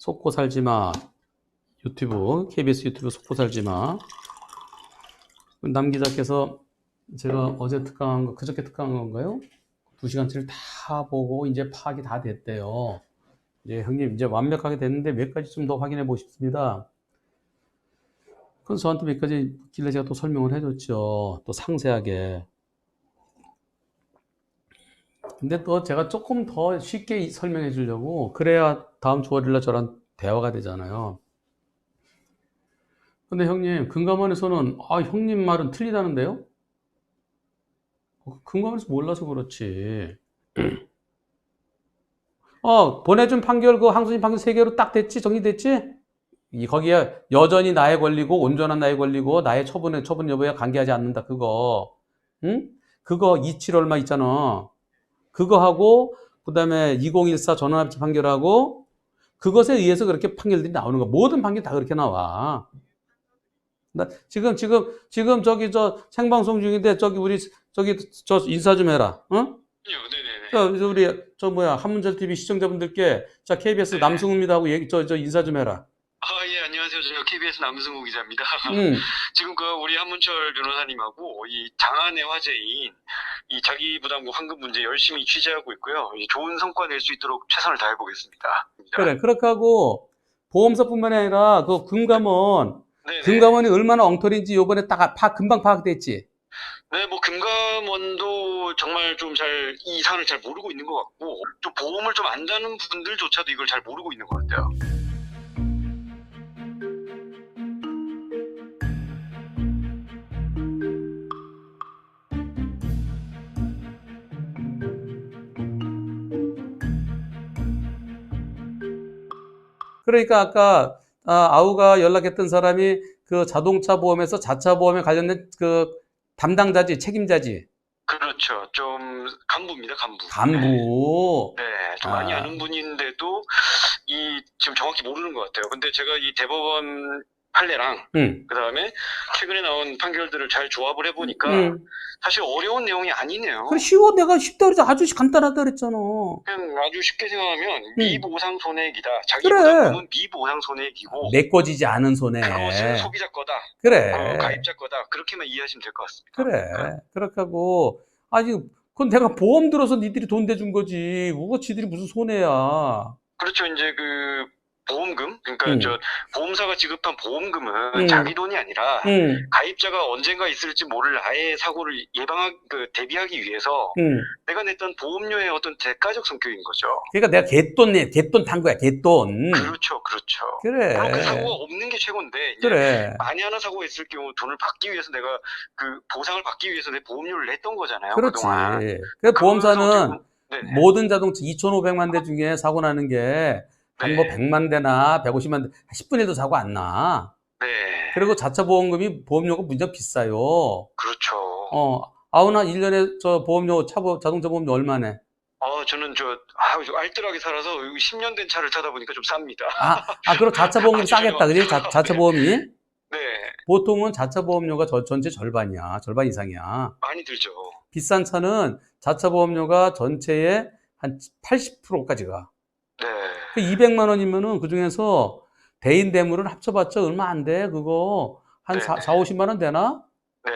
속고 살지마 유튜브, KBS 유튜브 속고 살지마. 남 기자께서 제가 어제 특강한 거, 그저께 특강한 건가요? 2시간치를 다 보고 이제 파악이 다 됐대요. 이제 형님 이제 완벽하게 됐는데 몇 가지 좀 더 확인해 보십니다. 그래서 저한테 몇 가지 묻길래 제가 또 설명을 해줬죠. 또 상세하게. 근데 또 제가 조금 더 쉽게 설명해 주려고, 그래야 다음 주 월요일날 저랑 대화가 되잖아요. 근데 형님, 금감원에서는 형님 말은 틀리다는데요? 금감원에서 몰라서 그렇지. 보내준 판결, 그 항소심 판결 3개로 딱 됐지? 정리됐지? 거기에 여전히 나의 권리고, 온전한 나의 권리고, 나의 처분 여부에 관계하지 않는다. 그거. 응? 그거 27 얼마 있잖아. 그거 하고, 그 다음에 2014 전원합치 판결하고, 그것에 의해서 그렇게 판결들이 나오는 거. 모든 판결 다 그렇게 나와. 지금 생방송 중인데, 저 인사 좀 해라. 어? 네네네. 우리 한문철 TV 시청자분들께, 자, KBS 네. 남승우입니다 하고 저 인사 좀 해라. 예, 안녕하세요. 제가 KBS 남승우 기자입니다. 음. 지금 우리 한문철 변호사님하고 이 장안의 화제인 이 자기부담금 환급 문제 열심히 취재하고 있고요. 좋은 성과 낼 수 있도록 최선을 다해보겠습니다. 그래, 그렇게 하고, 보험사뿐만 아니라, 네네. 금감원이 얼마나 엉터리인지 요번에 금방 파악됐지? 네, 금감원도 정말 이 사안을 잘 모르고 있는 것 같고, 또 보험을 좀 안다는 분들조차도 이걸 잘 모르고 있는 것 같아요. 그러니까 아까, 아우가 연락했던 사람이 그 자동차 보험에서 자차 보험에 관련된 그 담당자지, 책임자지. 그렇죠. 좀 간부입니다, 간부. 간부. 네, 좀 많이 아는 분인데도 지금 정확히 모르는 것 같아요. 근데 제가 이 대법원 판례랑 그다음에 최근에 나온 판결들을 잘 조합을 해보니까 사실 어려운 내용이 아니네요. 그래, 쉬워. 내가 쉽다 그래서 아주 간단하다 그랬잖아. 그냥 아주 쉽게 생각하면 미보상 손해액이다. 그래. 자기부담금은 미보상 손해액이고 메꿔지지 않은 손해. 그것은 소비자 거다. 그래. 가입자 거다. 그렇게만 이해하시면 될 것 같습니다. 그래. 그렇게 하고, 그건 내가 보험 들어서 니들이 돈 대준 거지. 그거 지들이 무슨 손해야. 그렇죠. 이제 보험금, 그러니까 보험사가 지급한 보험금은 자기 돈이 아니라 가입자가 언젠가 있을지 모를 나의 사고를 대비하기 위해서 내가 냈던 보험료의 어떤 대가적 성격인 거죠. 그러니까 내가 개돈 탄 거야, 개돈. 그렇죠. 그래. 물론 그 사고가 없는 게 최고인데, 그래. 만에 하나 사고가 있을 경우 돈을 받기 위해서 내가 보상을 받기 위해서 내 보험료를 냈던 거잖아요. 그렇지. 그동안. 그래서 보험사는 네네. 모든 자동차 2,500만 대 중에 사고 나는 게 한 네. 100만 대나 150만 대, 10분의 1도 사고 안 나. 네. 그리고 자차 보험금이 보험료가 무척 비싸요. 그렇죠. 아우나 1년에 자동차 보험료 얼마네? 저는 알뜰하게 살아서 10년 된 차를 타다 보니까 좀 쌉니다. 그럼 자차 보험금 싸겠다, 그지? 자차 보험이? 네. 보통은 자차 보험료가 전체 절반이야. 절반 이상이야. 많이 들죠. 비싼 차는 자차 보험료가 전체의 한 80%까지 가. 네. 200만 원이면은 그 중에서 대인 대물을 합쳐봤자 얼마 안 돼. 그거 한 4, 50만 원 되나? 네.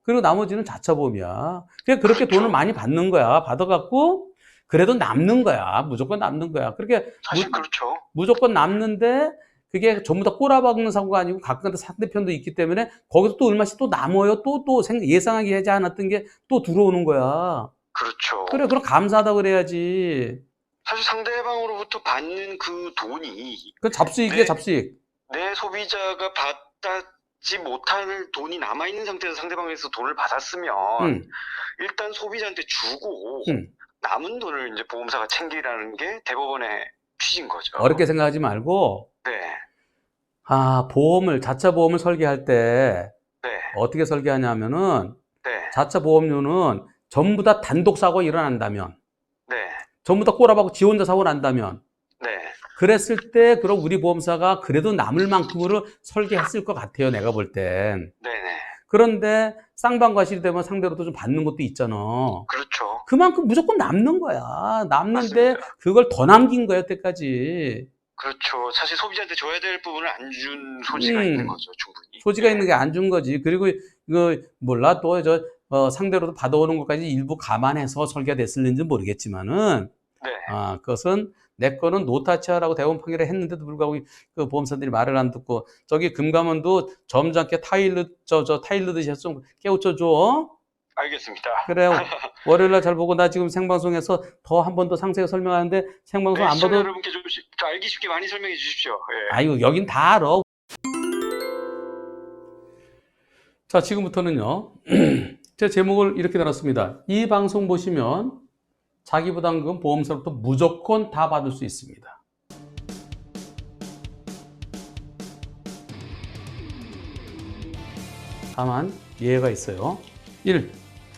그리고 나머지는 자차 보험이야. 그렇게 그렇죠. 돈을 많이 받는 거야. 받아갖고 그래도 남는 거야. 무조건 남는 거야. 그렇게 사실 그렇죠. 무조건 남는데 그게 전부 다 꼬라박는 사고가 아니고 각각 상대편도 있기 때문에 거기서 또 얼마씩 또 남아요. 또 예상하기 하지 않았던 게 또 들어오는 거야. 그렇죠. 그래, 그럼 감사하다 그래야지. 사실 상대방으로부터 받는 그 돈이 그 잡수익이야, 잡수익. 내 소비자가 받지 못할 돈이 남아있는 상태에서 상대방에서 돈을 받았으면 일단 소비자한테 주고 남은 돈을 이제 보험사가 챙기라는 게 대법원의 취지인 거죠. 어렵게 생각하지 말고, 네. 자차 보험을 설계할 때 네. 어떻게 설계하냐면은 네. 자차 보험료는 전부 다 단독 사고 일어난다면, 네. 전부 다 꼬라박고 지 혼자 사고 난다면, 네. 그랬을 때 그럼 우리 보험사가 그래도 남을 만큼으로 설계했을 것 같아요. 내가 볼 땐. 네네. 그런데 쌍방과실이 되면 상대로도 좀 받는 것도 있잖아. 그렇죠. 그만큼 무조건 남는 거야. 남는데 맞습니다. 그걸 더 남긴 거야, 여태까지. 그렇죠. 사실 소비자한테 줘야 될 부분을 안 준 소지가 있는 거죠, 충분히. 소지가 있는 게 안 준 거지. 그리고 이거 몰라 또 상대로도 받아오는 것까지 일부 감안해서 설계가 됐을는지 모르겠지만은 네. 그것은 내 거는 노타치하라고 대법원 판결을 했는데도 불구하고 그 보험사들이 말을 안 듣고 저기 금감원도 점잖게 타일러 타일러듯이 해서 좀 깨우쳐 줘. 알겠습니다. 그래. 월요일날 잘 보고 나 지금 생방송에서 더 한 번 더 상세히 설명하는데 생방송 안 시청자 봐도 여러분께 좀 알기 쉽게 많이 설명해 주십시오. 예. 아이고 여긴 다 알아. 자, 지금부터는요. 제 제목을 이렇게 달았습니다. 이 방송 보시면 자기부담금 보험사로부터 무조건 다 받을 수 있습니다. 다만 예외가 있어요. 1.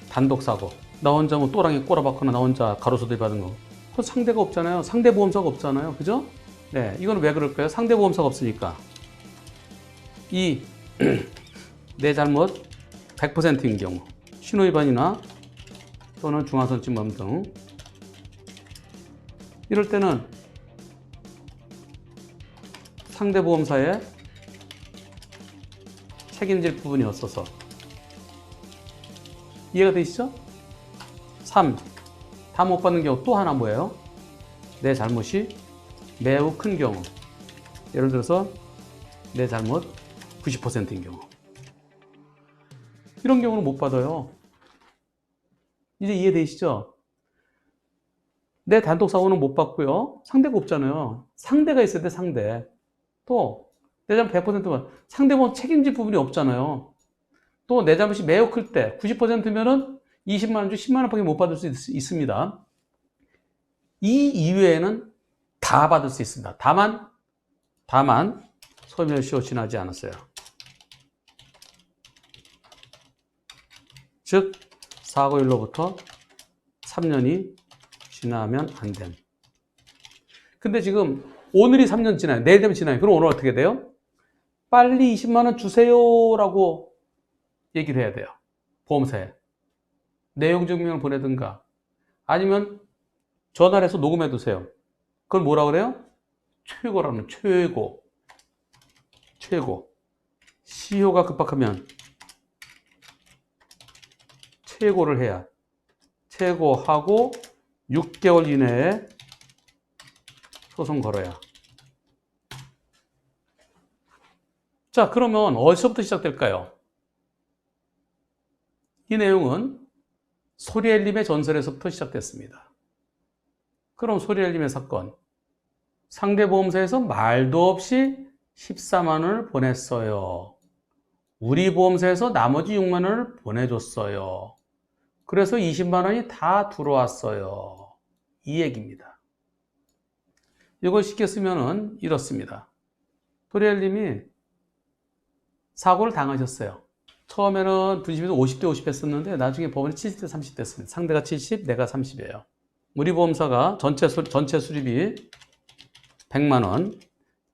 단독사고. 나 혼자 뭐 또랑이 꼬라박거나 나 혼자 가로수들 받은 거. 그 상대가 없잖아요. 상대 보험사가 없잖아요. 그죠? 네, 이거는 왜 그럴까요? 상대 보험사가 없으니까. 2. 내 잘못 100%인 경우. 신호위반이나 또는 중앙선침범 등. 이럴 때는 상대 보험사에 책임질 부분이 없어서. 이해가 되시죠? 3. 다 못 받는 경우 또 하나 뭐예요? 내 잘못이 매우 큰 경우. 예를 들어서 내 잘못 90%인 경우. 이런 경우는 못 받아요. 이제 이해되시죠? 내 단독 사고는 못 받고요. 상대가 없잖아요. 상대가 있어야 돼, 상대. 또 내 잘못 100%만 상대방 책임질 부분이 없잖아요. 또 내 잘못이 매우 클 때 90%면은 20만 원 중 10만 원밖에 못 받을 수 있습니다. 이 이외에는 다 받을 수 있습니다. 다만 소멸시효 지나지 않았어요. 즉 사고일로부터 3년이 지나면 안 됨. 근데 지금 오늘이 3년 지나요. 내일 되면 지나요. 그럼 오늘 어떻게 돼요? 빨리 20만 원 주세요라고 얘기를 해야 돼요. 보험사에. 내용 증명을 보내든가 아니면 전화를 해서 녹음해 두세요. 그걸 뭐라 그래요? 최고라는 최고. 시효가 급박하면 최고를 해야. 최고하고 6개월 이내에 소송 걸어야. 자, 그러면 어디서부터 시작될까요? 이 내용은 소리엘림의 전설에서부터 시작됐습니다. 그럼 소리엘림의 사건. 상대보험사에서 말도 없이 14만 원을 보냈어요. 우리 보험사에서 나머지 6만 원을 보내줬어요. 그래서 20만 원이 다 들어왔어요. 이 얘기입니다. 이걸 쉽게 쓰면은 이렇습니다. 소리엘림이 사고를 당하셨어요. 처음에는 분심에서 50대 50 했었는데 나중에 법원이 70대 30 됐습니다. 상대가 70, 내가 30이에요. 우리 보험사가 전체 수리비 100만 원.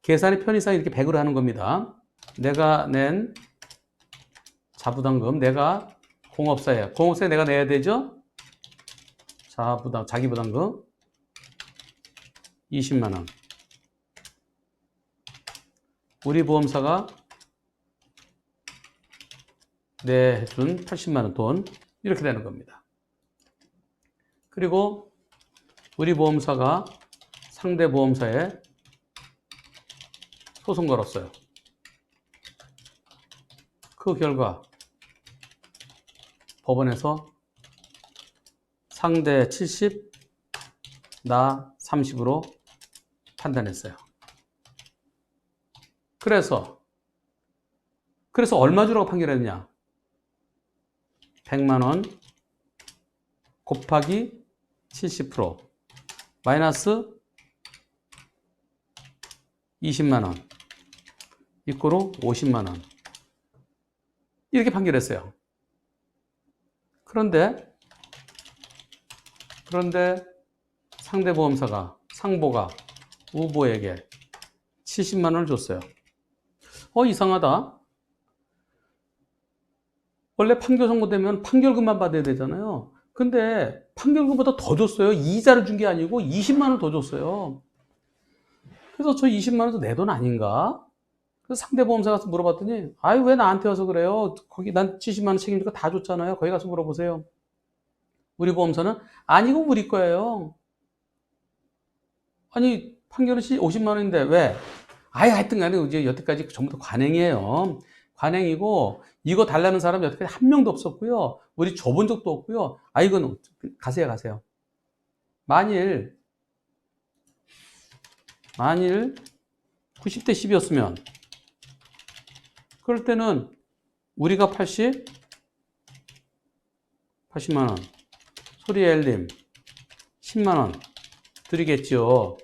계산의 편의상 이렇게 100으로 하는 겁니다. 내가 낸 자부담금, 내가 공업사에 내가 내야 되죠? 자기부담금 20만 원. 우리 보험사가 내준 80만 원 돈. 이렇게 되는 겁니다. 그리고 우리 보험사가 상대 보험사에 소송 걸었어요. 그 결과 법원에서 상대 70, 나 30으로 판단했어요. 그래서 얼마 주라고 판결했냐? 100만 원 곱하기 70% 마이너스 20만 원 이꼬로 50만 원 이렇게 판결했어요. 그런데 상보가 우보에게 70만 원을 줬어요. 이상하다. 원래 판결 선고되면 판결금만 받아야 되잖아요. 근데 판결금보다 더 줬어요. 이자를 준 게 아니고 20만 원 더 줬어요. 그래서 저 20만 원도 내 돈 아닌가? 그래서 상대 보험사 가서 물어봤더니, 아유, 왜 나한테 와서 그래요? 거기 난 70만 원 책임지고 다 줬잖아요. 거기 가서 물어보세요. 우리 보험사는, 아니고 우리 거예요. 아니, 판결은 50만 원인데 왜? 아예 하여튼 간에 이제 여태까지 전부 다 관행이에요. 관행이고, 이거 달라는 사람 여태까지 한 명도 없었고요. 우리 줘본 적도 없고요. 아, 이건 가세요, 가세요. 만일 90대 10이었으면, 그럴 때는 우리가 80만 원, 소리 엘림 10만 원 드리겠죠.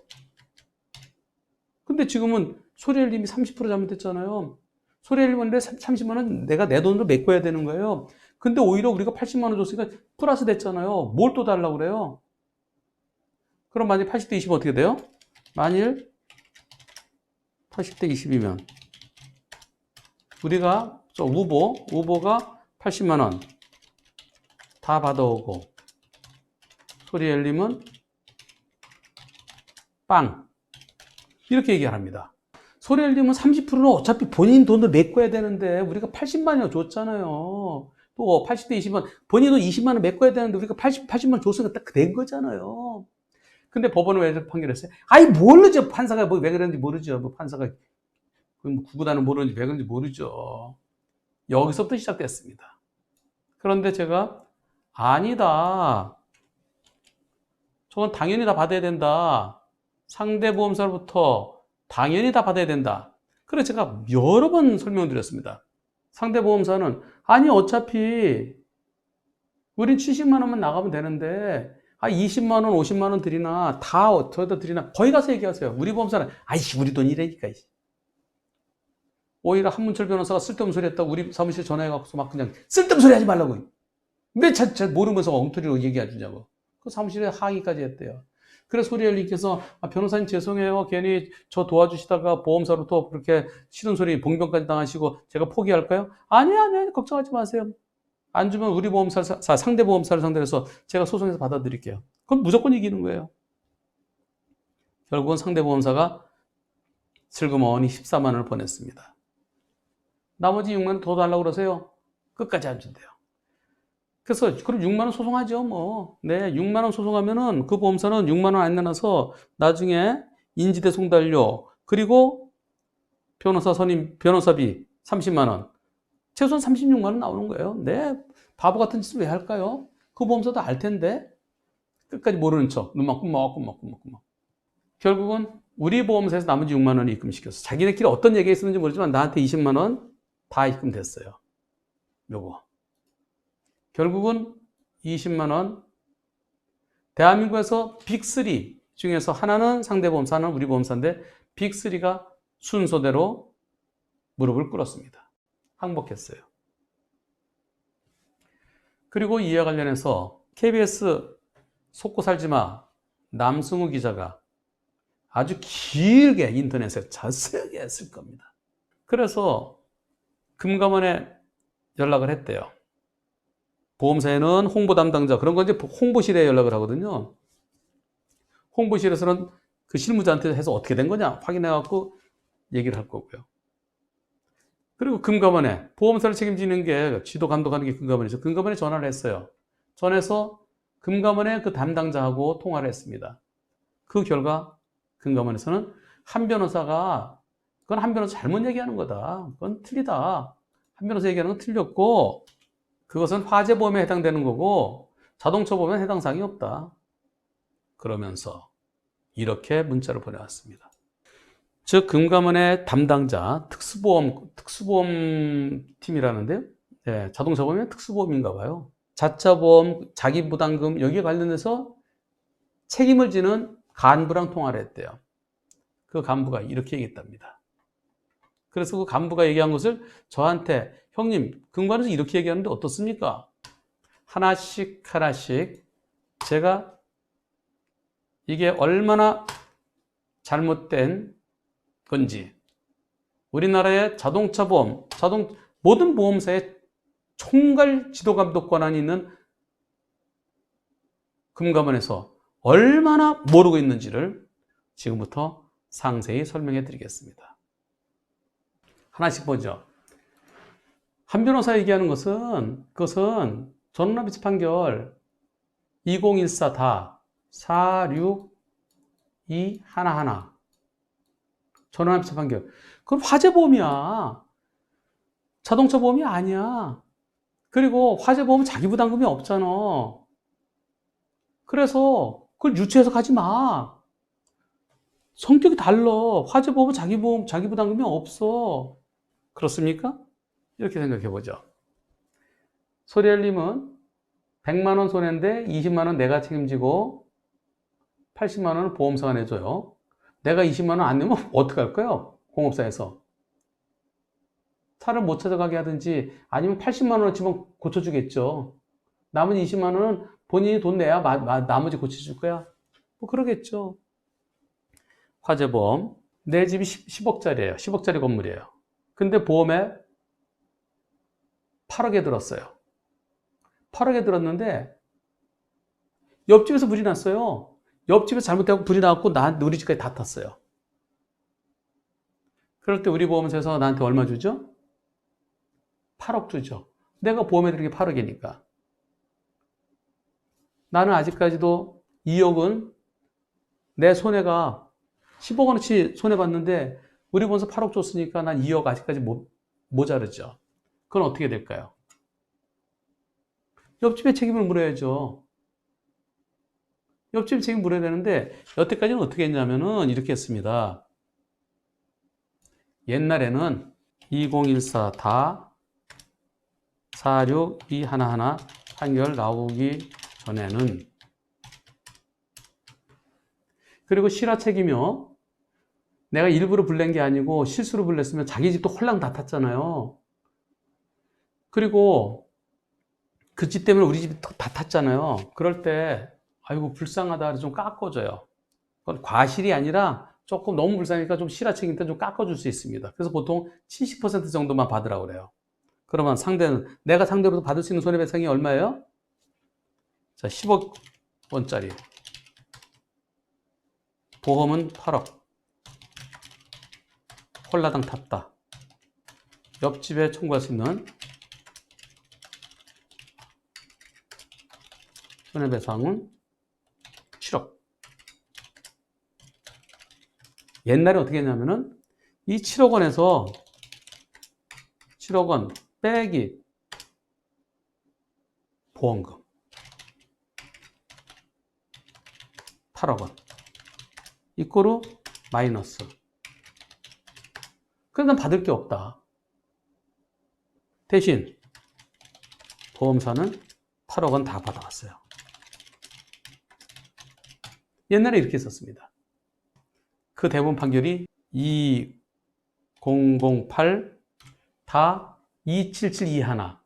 근데 지금은 소리 엘림이 30% 잘못됐잖아요. 소리 엘림인데 30만 원 내가 내 돈으로 메꿔야 되는 거예요. 근데 오히려 우리가 80만 원 줬으니까 플러스 됐잖아요. 뭘 또 달라고 그래요? 그럼 만약 80대 20은 어떻게 돼요? 만일 80대 20이면 우리가 저 우보가 80만 원 다 받아오고 소리 엘림은 빵 이렇게 얘기합니다. 소리 엘림은 30%는 어차피 본인 돈을 메꿔야 되는데 우리가 80만 원 줬잖아요. 또 80대 20은 본인도 20만 원 메꿔야 되는데 우리가 80만 원 줬으니까 딱 된 거잖아요. 근데 법원은 왜 판결했어요? 아이 모르죠. 판사가 뭐 왜 그랬는지 모르죠. 뭐 판사가 구구단은 모르는지 왜 그런지 모르죠. 여기서부터 시작됐습니다. 그런데 제가 아니다. 저건 당연히 다 받아야 된다. 상대 보험사로부터 당연히 다 받아야 된다. 그래서 제가 여러 번 설명드렸습니다. 상대 보험사는 아니 어차피 우린 70만 원만 나가면 되는데 20만 원, 50만 원 드리나 다 저희다 드리나 거기 가서 얘기하세요. 우리 보험사는 아이씨 우리 돈이라니까. 오히려 한문철 변호사가 쓸데없는 소리 했다고 우리 사무실에 전화해갖고 막 그냥 쓸데없는 소리 하지 말라고. 왜 잘 모르면서 엉터리로 얘기해 주냐고. 그 사무실에 항의까지 했대요. 그래서 소리엘님께서 변호사님 죄송해요. 괜히 저 도와주시다가 보험사로부터 그렇게 싫은 소리 봉변까지 당하시고 제가 포기할까요? 아니 걱정하지 마세요. 안 주면 우리 상대 보험사를 상대로 해서 제가 소송해서 받아드릴게요. 그럼 무조건 이기는 거예요. 결국은 상대 보험사가 슬그머니 14만 원을 보냈습니다. 나머지 6만 원 더 달라고 그러세요. 끝까지 안 준대요. 그래서 그럼 6만 원 소송하죠, 뭐. 네, 6만 원 소송하면은 그 보험사는 6만 원 안 내놔서 나중에 인지대 송달료 그리고 변호사 선임 변호사비 30만 원. 최소한 36만 원 나오는 거예요. 네, 바보 같은 짓을 왜 할까요? 그 보험사도 알 텐데 끝까지 모르는 척 눈만 끔먹. 결국은 우리 보험사에서 나머지 6만 원을 입금시켰어. 자기네끼리 어떤 얘기가 있었는지 모르지만 나한테 20만 원 다 입금됐어요. 요거. 결국은 20만 원. 대한민국에서 빅3 중에서 하나는 상대보험사, 하나는 우리 보험사인데 빅3가 순서대로 무릎을 꿇었습니다. 항복했어요. 그리고 이와 관련해서 KBS 속고 살지마 남승우 기자가 아주 길게 인터넷에 자세하게 했을 겁니다. 그래서 금감원에 연락을 했대요. 보험사에는 홍보 담당자, 그런 건 이제 홍보실에 연락을 하거든요. 홍보실에서는 그 실무자한테 해서 어떻게 된 거냐 확인해갖고 얘기를 할 거고요. 그리고 금감원에, 보험사를 책임지는 게 지도 감독하는 게 금감원이죠. 금감원에 전화를 했어요. 전해서 금감원의 그 담당자하고 통화를 했습니다. 그 결과 금감원에서는 한 변호사가 그건 한 변호사 잘못 얘기하는 거다. 그건 틀리다. 한 변호사 얘기하는 건 틀렸고 그것은 화재보험에 해당되는 거고 자동차 보험에 해당 사항이 없다. 그러면서 이렇게 문자를 보내왔습니다. 즉 금감원의 담당자 특수보험팀이라는데요. 네, 자동차 보험은 특수보험인가 봐요. 자차보험, 자기부담금 여기에 관련해서 책임을 지는 간부랑 통화를 했대요. 그 간부가 이렇게 얘기했답니다. 그래서 그 간부가 얘기한 것을 저한테 형님 금감원에서 이렇게 얘기하는데 어떻습니까? 하나씩 제가 이게 얼마나 잘못된 건지 우리나라의 자동차 보험, 모든 보험사의 총괄 지도감독 권한이 있는 금감원에서 얼마나 모르고 있는지를 지금부터 상세히 설명해 드리겠습니다. 하나씩 보죠. 한 변호사 얘기하는 그것은 전원합의체 판결 2014 다 46211 전원합의체 판결. 그건 화재보험이야. 자동차 보험이 아니야. 그리고 화재보험은 자기부담금이 없잖아. 그래서 그걸 유치해서 가지 마. 성격이 달라. 화재보험은 자기부담금이 없어. 그렇습니까? 이렇게 생각해 보죠. 소리엘님은 100만 원 손해인데 20만 원 내가 책임지고 80만 원은 보험사가 내줘요. 내가 20만 원 안 내면 어떡할 거예요? 공업사에서. 차를 못 찾아가게 하든지 아니면 80만 원어치면 고쳐주겠죠. 남은 20만 원은 본인이 돈 내야 나머지 고쳐줄 거야. 뭐 그러겠죠. 화재보험. 내 집이 10억짜리예요. 10억짜리 건물이에요. 근데 보험에 8억에 들었어요. 8억에 들었는데 옆집에서 불이 났어요. 옆집에서 잘못되고 불이 나갖고 우리 집까지 다 탔어요. 그럴 때 우리 보험사에서 나한테 얼마 주죠? 8억 주죠. 내가 보험에 들은 게 8억이니까. 나는 아직까지도 2억은 내 손해가 10억 원어치 손해봤는데 우리 보험사 8억 줬으니까 난 2억 아직까지 모자르죠. 그건 어떻게 될까요? 옆집에 책임을 물어야죠. 옆집에 책임 물어야 되는데 여태까지는 어떻게 했냐면은 이렇게 했습니다. 옛날에는 2014 다 46211 판결 나오기 전에는 그리고 실화 책임이요. 내가 일부러 불낸 게 아니고 실수로 불냈으면 자기 집도 홀랑 다 탔잖아요. 그리고 그 집 때문에 우리 집이 다 탔잖아요. 그럴 때 아이고 불쌍하다 그래서 좀 깎아줘요. 그건 과실이 아니라 조금 너무 불쌍하니까 좀 실화 책임 때 좀 깎아줄 수 있습니다. 그래서 보통 70% 정도만 받으라고 그래요. 그러면 내가 상대로도 받을 수 있는 손해배상이 얼마예요? 자, 10억 원짜리. 보험은 8억. 홀라당 탔다. 옆집에 청구할 수 있는 손해배상은 7억. 옛날에 어떻게 했냐면은 이 7억 원에서 7억 원 빼기 보험금 8억 원 이꼬르 마이너스. 그래서 난 받을 게 없다. 대신 보험사는 8억 원 다 받아왔어요. 옛날에 이렇게 했었습니다. 그 대법원 판결이 2008 다 27721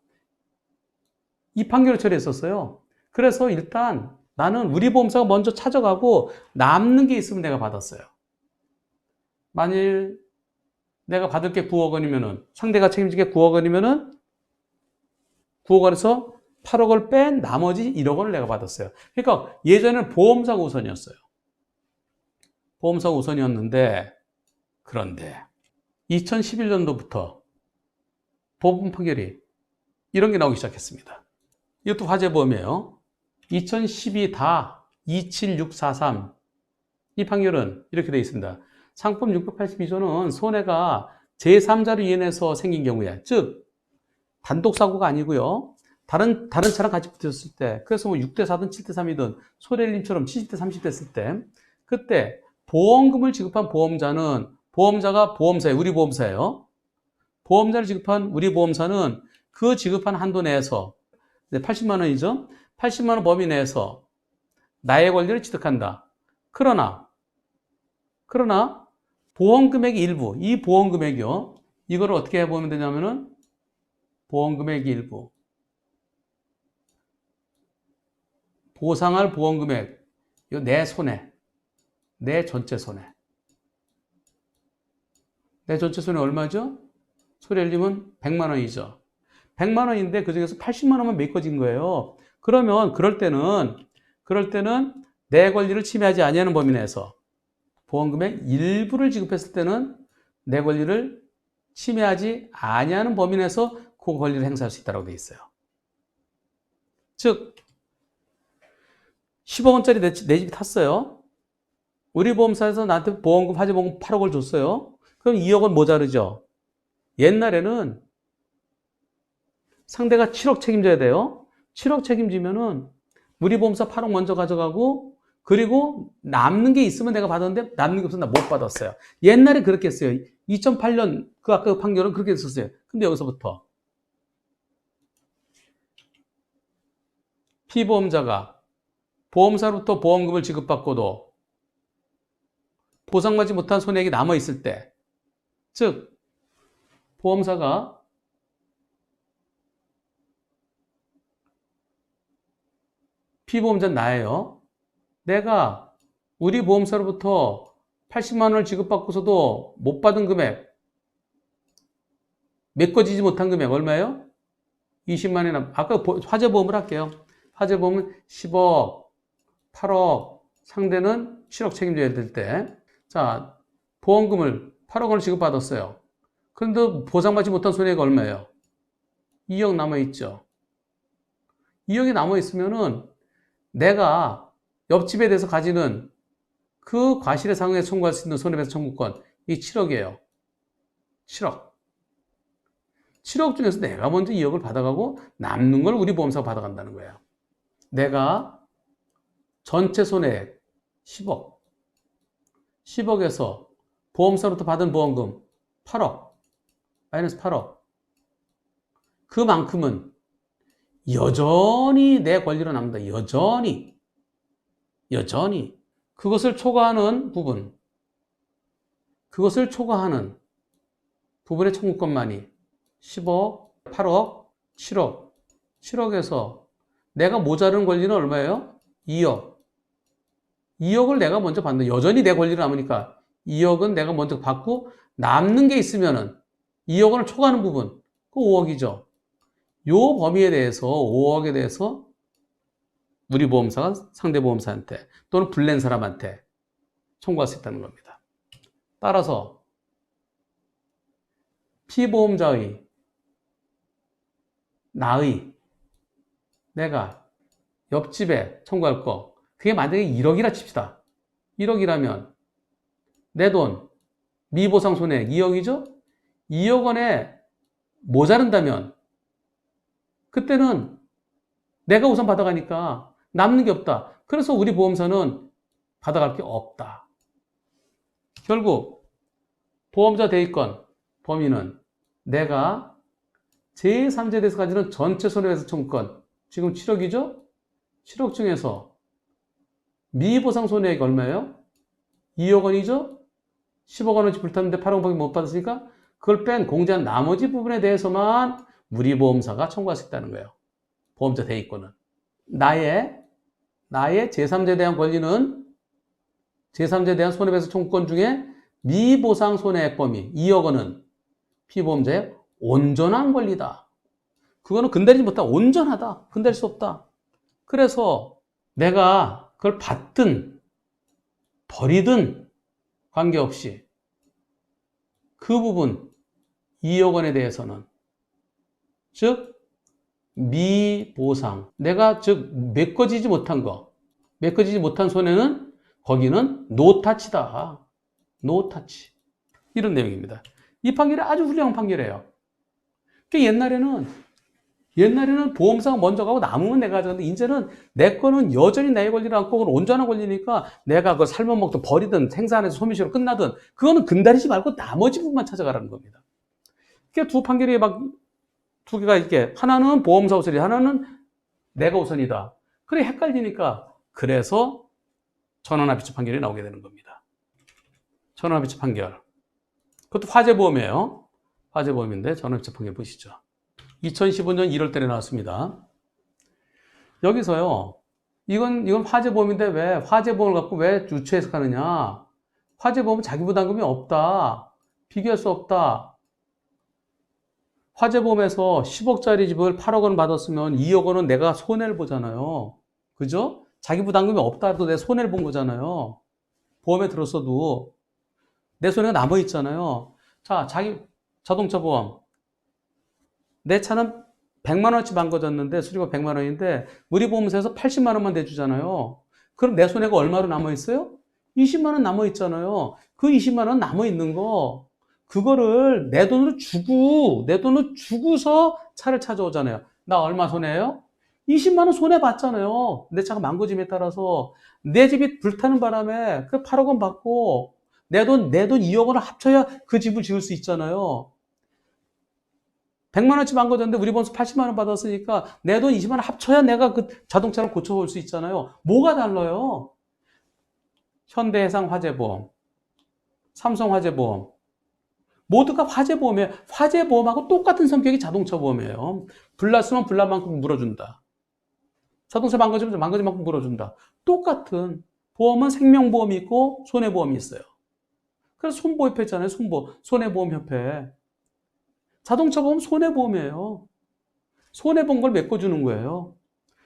이 판결을 처리했었어요. 그래서 일단 나는 우리 보험사가 먼저 찾아가고 남는 게 있으면 내가 받았어요. 만일 내가 받을 게 9억 원이면은 상대가 책임지게 9억 원이면은 9억 원에서 8억을 뺀 나머지 1억 원을 내가 받았어요. 그러니까 예전에는 보험사가 우선이었어요. 보험사가 우선이었는데 그런데 2011년도부터 법원 판결이 이런 게 나오기 시작했습니다. 이것도 화재보험이에요. 2012 다 27643 이 판결은 이렇게 되어 있습니다. 상품 682조는 손해가 제3자로 인해서 생긴 경우에, 즉 단독사고가 아니고요. 다른 차랑 같이 붙었을 때, 그래서 뭐 6대4든 7대3이든 소래님처럼 70대 30 됐을 때, 그때 보험금을 지급한 보험자가 보험사예요. 우리 보험사예요. 보험자를 지급한 우리 보험사는 그 지급한 한도 내에서 80만 원이죠. 80만 원 범위 내에서 나의 권리를 취득한다. 그러나 보험금액의 일부, 이 보험금액이요. 이걸 어떻게 해보면 되냐면은 보험금액의 일부. 보상할 보험금액. 이거 내 손해. 내 전체 손해. 내 전체 손해 얼마죠? 소리엘님은 100만 원이죠. 100만 원인데 그 중에서 80만 원만 메꿔진 거예요. 그러면 그럴 때는 내 권리를 침해하지 아니하는 범위 내에서 보험금의 일부를 지급했을 때는 내 권리를 침해하지 아니하는 범위 내에서 그 권리를 행사할 수 있다고 되어 있어요. 즉 10억 원짜리 내 집이 탔어요. 우리 보험사에서 나한테 보험금, 화재보험금 8억을 줬어요. 그럼 2억 원 모자르죠. 옛날에는 상대가 7억 책임져야 돼요. 7억 책임지면은 우리 보험사 8억 먼저 가져가고, 그리고 남는 게 있으면 내가 받았는데 남는 게 없으면 나 못 받았어요. 옛날에 그렇게 했어요. 2008년 그 아까 그 판결은 그렇게 했었어요. 근데 여기서부터 피보험자가 보험사로부터 보험금을 지급받고도 보상받지 못한 손해액이 남아있을 때, 즉 보험사가 피보험자는 나예요. 내가 우리 보험사로부터 80만 원을 지급받고서도 못 받은 금액, 메꿔지지 못한 금액 얼마예요? 20만 원이나, 아까 화재보험을 할게요. 화재보험은 10억, 8억, 상대는 7억 책임져야 될 때, 자, 보험금을 8억 원을 지급받았어요. 그런데 보상받지 못한 손해가 얼마예요? 2억 남아있죠. 2억이 남아있으면은 내가 옆집에 대해서 가지는 그 과실의 상황에 청구할 수 있는 손해배상 청구권, 이 7억이에요. 7억. 7억 중에서 내가 먼저 2억을 받아가고 남는 걸 우리 보험사가 받아간다는 거예요. 내가 전체 손해액 10억. 10억에서 보험사로부터 받은 보험금 8억. 마이너스 8억. 그만큼은 여전히 내 권리로 남는다. 여전히. 그것을 초과하는 부분. 그것을 초과하는 부분의 청구권만이 10억, 8억, 7억. 7억에서 내가 모자른 권리는 얼마예요? 2억. 2억을 내가 먼저 받는, 여전히 내 권리로 남으니까 2억은 내가 먼저 받고 남는 게 있으면은 2억 원을 초과하는 부분, 그 5억이죠. 요 범위에 대해서 5억에 대해서 우리 보험사가 상대 보험사한테 또는 불낸 사람한테 청구할 수 있다는 겁니다. 따라서 피보험자의 나의 내가 옆집에 청구할 거, 그게 만약에 1억이라 칩시다. 1억이라면 내 돈 미보상 손해액 2억이죠? 2억 원에 모자른다면 그때는 내가 우선 받아가니까 남는 게 없다. 그래서 우리 보험사는 받아갈 게 없다. 결국 보험자 대위권 범위는 내가 제3자에 대해서 가지는 전체 손해배상 청구권, 지금 7억이죠? 7억 중에서 미보상 손해액이 얼마예요? 2억 원이죠? 10억 원어치 불탔는데 8억 원밖에 못 받았으니까 그걸 뺀 공제한 나머지 부분에 대해서만 우리 보험사가 청구할 수 있다는 거예요. 보험자 대위권은. 나의 제3자에 대한 권리는 제3자에 대한 손해배상 청구권 중에 미보상 손해액 범위 2억 원은 피보험자의 온전한 권리다. 그거는 건드리지 못하다. 온전하다. 건드릴 수 없다. 그래서 내가 그걸 받든 버리든 관계없이 그 부분 2억 원에 대해서는 즉 미보상, 내가 즉 메꿔지지 못한 거, 메꿔지지 못한 손해는 거기는 노타치다. 노타치. 이런 내용입니다. 이 판결이 아주 훌륭한 판결이에요. 옛날에는 보험사가 먼저 가고 남으면 내가 가져갔는데 이제는 내 거는 여전히 내 권리를 안고 그건 온전한 권리니까 내가 그걸 삶아먹든 버리든 생산해서 소비시로 끝나든 그거는 근다리지 말고 나머지 부분만 찾아가라는 겁니다. 그러니까 두 판결이 막 두 개가 이렇게 하나는 보험사 우선이다. 하나는 내가 우선이다. 그래 헷갈리니까 그래서 전환합의체 판결이 나오게 되는 겁니다. 전환합의체 판결. 그것도 화재보험이에요. 화재보험인데 전환합의체 판결 보시죠. 2015년 1월 달에 나왔습니다. 여기서요. 이건 화재보험인데 왜 화재보험을 갖고 왜 유추 해석하느냐? 화재보험은 자기 부담금이 없다. 비교할 수 없다. 화재보험에서 10억짜리 집을 8억 원 받았으면 2억 원은 내가 손해를 보잖아요. 그죠? 자기 부담금이 없다 해도 내 손해를 본 거잖아요. 보험에 들었어도 내 손에 남아 있잖아요. 자, 자동차 보험. 내 차는 100만 원어치 망가졌는데 수리가 100만 원인데 우리보험사에서 80만 원만 내주잖아요. 그럼 내 손해가 얼마로 남아 있어요? 20만 원 남아 있잖아요. 그 20만 원 남아 있는 거 그거를 내 돈으로 주고서 차를 찾아오잖아요. 나 얼마 손해예요? 20만 원 손해 봤잖아요. 내 차가 망가짐에 따라서 내 집이 불타는 바람에 그 8억 원 받고 내 돈 2억 원을 합쳐야 그 집을 지을 수 있잖아요. 100만 원치 망가졌는데 우리 보험사 80만 원 받았으니까 내 돈 20만 원 합쳐야 내가 그 자동차를 고쳐올 수 있잖아요. 뭐가 달라요? 현대해상 화재보험, 삼성 화재보험 모두가 화재보험이에요. 화재보험하고 똑같은 성격이 자동차 보험이에요. 불났으면 불난 만큼 물어준다. 자동차 망가지면 망가진 만큼 물어준다. 똑같은 보험은 생명보험이 있고 손해보험이 있어요. 그래서 손보협회 있잖아요. 손해보험협회. 자동차 보험 손해보험이에요. 손해본 걸 메꿔주는 거예요.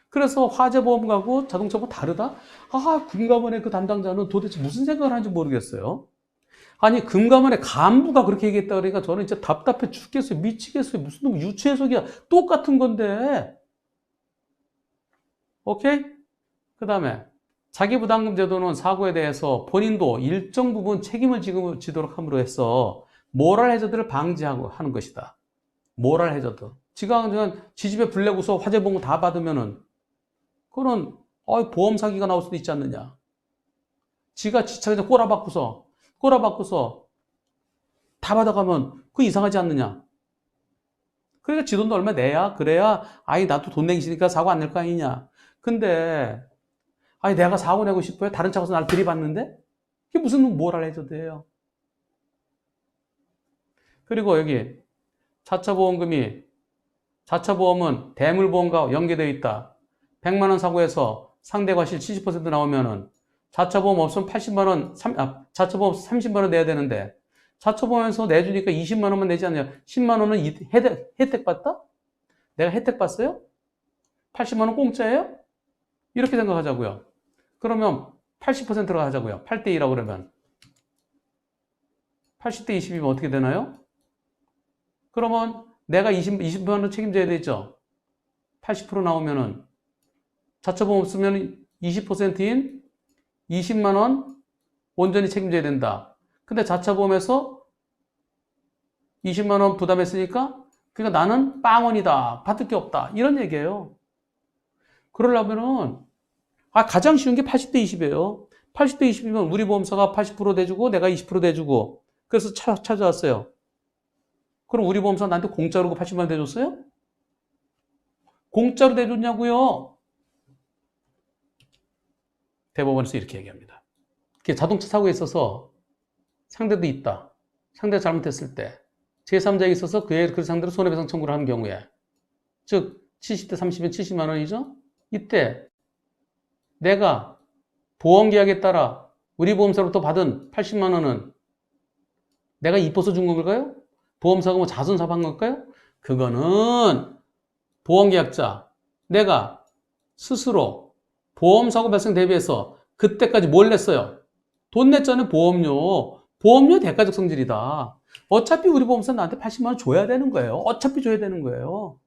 그래서 화재보험하고 자동차 보험 다르다? 금감원의 그 담당자는 도대체 무슨 생각을 하는지 모르겠어요. 아니, 금감원의 간부가 그렇게 얘기했다 그러니까 저는 진짜 답답해 죽겠어요. 미치겠어요. 무슨 놈 유추해석이야. 똑같은 건데. 오케이? 그 다음에 자기부담금 제도는 사고에 대해서 본인도 일정 부분 책임을 지도록 함으로 해서 모럴 해저드를 방지하고 하는 것이다. 모럴 해저드. 지가 지집에 불 내고서 화재보험 다 받으면은 그거는 보험 사기가 나올 수도 있지 않느냐. 지가 지차 그냥 꼬라박고서 다 받아가면 그거 이상하지 않느냐. 그러니까 지 돈도 얼마 내야 그래야 나도 돈 내기 싫으니까 사고 안 낼 거 아니냐. 근데 내가 사고 내고 싶어요? 다른 차 가서 날 들이받는데? 그게 무슨 모럴 해저드예요. 그리고 여기 자차 보험은 대물보험과 연계되어 있다. 100만 원 사고에서 상대 과실 70% 나오면은 자차 보험 없으면 80만 원, 자차 보험 30만 원 내야 되는데 자차 보험에서 내주니까 20만 원만 내지 않냐. 10만 원은 혜택 받다? 내가 혜택 봤어요? 80만 원 공짜예요? 이렇게 생각하자고요. 그러면 80%로 하자고요. 8대2라고 그러면 80대 20이면 어떻게 되나요? 그러면 내가 20만 원 책임져야 되죠. 80% 나오면은 자처보험 없으면 20%인 20만 원 온전히 책임져야 된다. 근데 자처보험에서 20만 원 부담했으니까 그러니까 나는 빵원이다. 받을 게 없다. 이런 얘기예요. 그러려면은 가장 쉬운 게 80대 20이에요. 80대 20이면 우리 보험사가 80% 대주고 내가 20% 대주고 그래서 찾아왔어요. 그럼 우리 보험사 나한테 공짜로 80만 원 대줬어요? 공짜로 대줬냐고요? 대법원에서 이렇게 얘기합니다. 자동차 사고에 있어서 상대도 있다. 상대가 잘못했을 때 제3자에 있어서 그 상대로 손해배상 청구를 하는 경우에 즉 70대 30이면 70만 원이죠? 이때 내가 보험계약에 따라 우리 보험사로부터 받은 80만 원은 내가 이뻐서 준 건가요? 보험사가 뭐 자선사업한 걸까요? 그거는 보험계약자 내가 스스로 보험사고 발생 대비해서 그때까지 뭘 냈어요? 돈 냈잖아요. 보험료 대가적 성질이다. 어차피 우리 보험사 나한테 80만 원 줘야 되는 거예요. 어차피 줘야 되는 거예요.